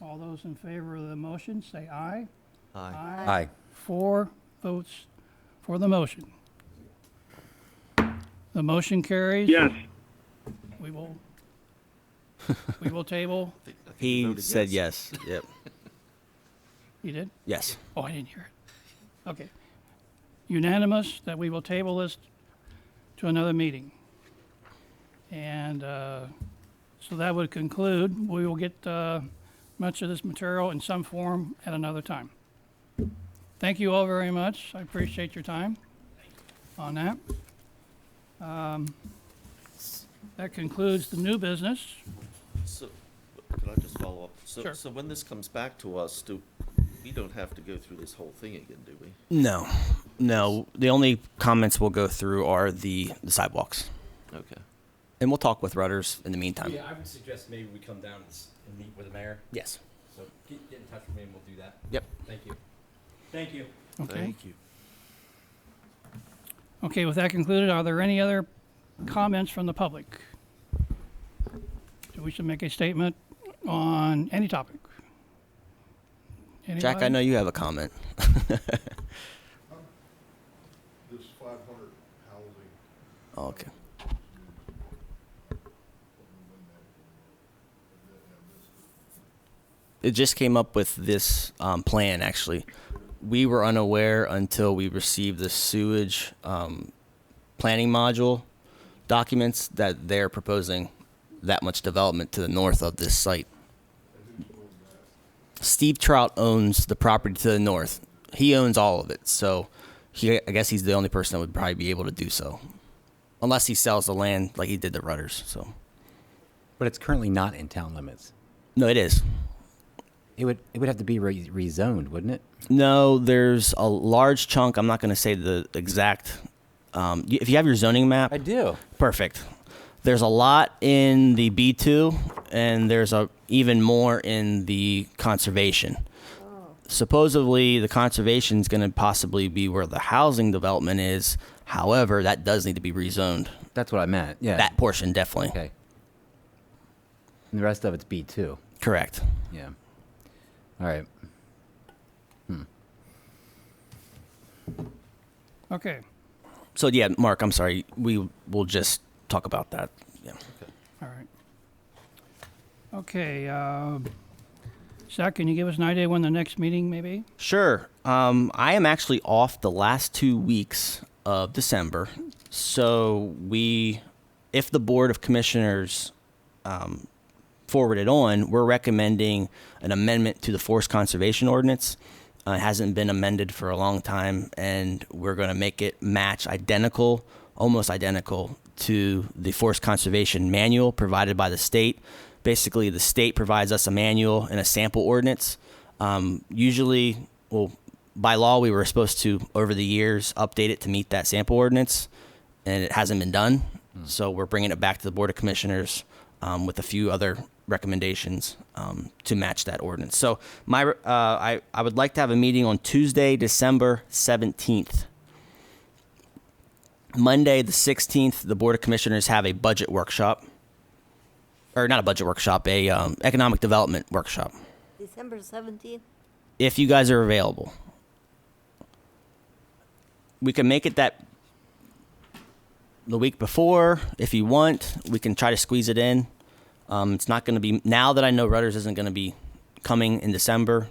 All those in favor of the motion, say aye. Aye. Aye. 4 votes for the motion. The motion carries. Yes. We will, we will table. I think you He voted said yes. Yep. You did? Yes. Oh, I didn't hear it. Okay. Unanimous that we will table this to another meeting. And so that would conclude. We will get much of this material in some form at another time. Thank you all very much. I appreciate your time on that. That concludes the new business. So, could I just follow up? Sure. So when this comes back to us, we don't have to go through this whole thing again, do we? No. No. The only comments we'll go through are the sidewalks. Okay. And we'll talk with Rutters in the meantime. Yeah, I would suggest maybe we come down and meet with the mayor. Yes. So get in touch with me and we'll do that. Yep. Thank you. Thank you. Okay. Thank you. Okay, with that concluded, are there any other comments from the public? Do we should make a statement on any topic? Jack, I Anybody? know you have a comment. The this 500 housing. Okay. It just came up with this plan, actually. We were unaware until we received the sewage planning module documents that they're proposing that much development to the north of this site. Steve Trout owns the property to the north. He owns all of it, so I guess he's the only person that would probably be able to do so, unless he sells the land like he did the Rutters. So, But it's currently not in town limits. no, it is. It would have to be rezoned, wouldn't it? No, there's a large chunk. I'm not going to say the exact. If you have your zoning map, I do. perfect. There's a lot in the B2, and there's even more in the conservation. Supposedly, the conservation is going to possibly be where the housing development is. However, that does need to be rezoned. That's what I meant. Yeah. That portion, definitely. Okay. And the rest of it's B2. Correct. Yeah. All right. Okay, So, yeah, Mark, I'm sorry. We will just talk about that. Yeah. all right. Okay, Zach, can you give us an idea when the next meeting may be? Sure. I am actually off the last 2 weeks of December. So if the Board of Commissioners forward it on, we're recommending an amendment to the Forest Conservation Ordinance. It hasn't been amended for a long time, and we're going to make it match identical, almost identical, to the Forest Conservation Manual provided by the state. Basically, the state provides us a manual and a sample ordinance. Usually, well, by law, we were supposed to, over the years, update it to meet that sample ordinance, and it hasn't been done. So we're bringing it back to the Board of Commissioners with a few other recommendations to match that ordinance. So I would like to have a meeting on Tuesday, December 17th. Monday, the 16th, the Board of Commissioners have a budget workshop. Or not a budget workshop, a economic development workshop. December 17th? If you guys are available. We can make it that the week before, if you want. We can try to squeeze it in. It's not going to be, now that I know Rutters isn't going to be coming in December,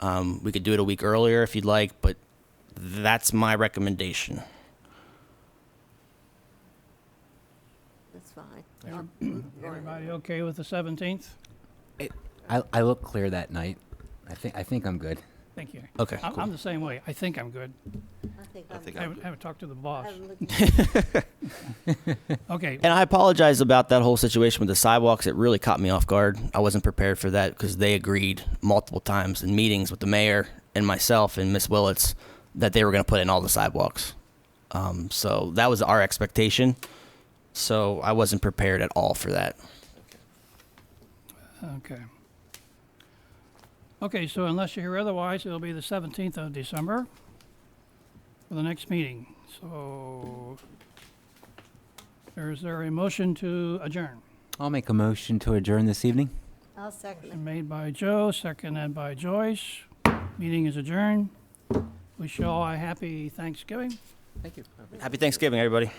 we could do it a week earlier if you'd like, but that's my recommendation. That's fine. Everybody okay with the 17th? I look clear that night. I think I'm good. Thank you. Okay, I'm cool. the same way. I think I'm good. I think I I'm think I haven't talked to the I boss. haven't looked Okay, And I apologize about that whole situation with the sidewalks. It really caught me off guard. I wasn't prepared for that because they agreed multiple times in meetings with the mayor and myself and Miss Willits that they were going to put in all the sidewalks. So that was our expectation. So I wasn't prepared at all for that. okay. Okay, so unless you hear otherwise, it'll be the 17th of December for the next meeting. So is there a motion to adjourn? I'll make a motion to adjourn this evening. I'll second it. Motion made by Joe, seconded by Joyce. Meeting is adjourned. Wish you all a happy Thanksgiving. Happy Thanksgiving, everybody.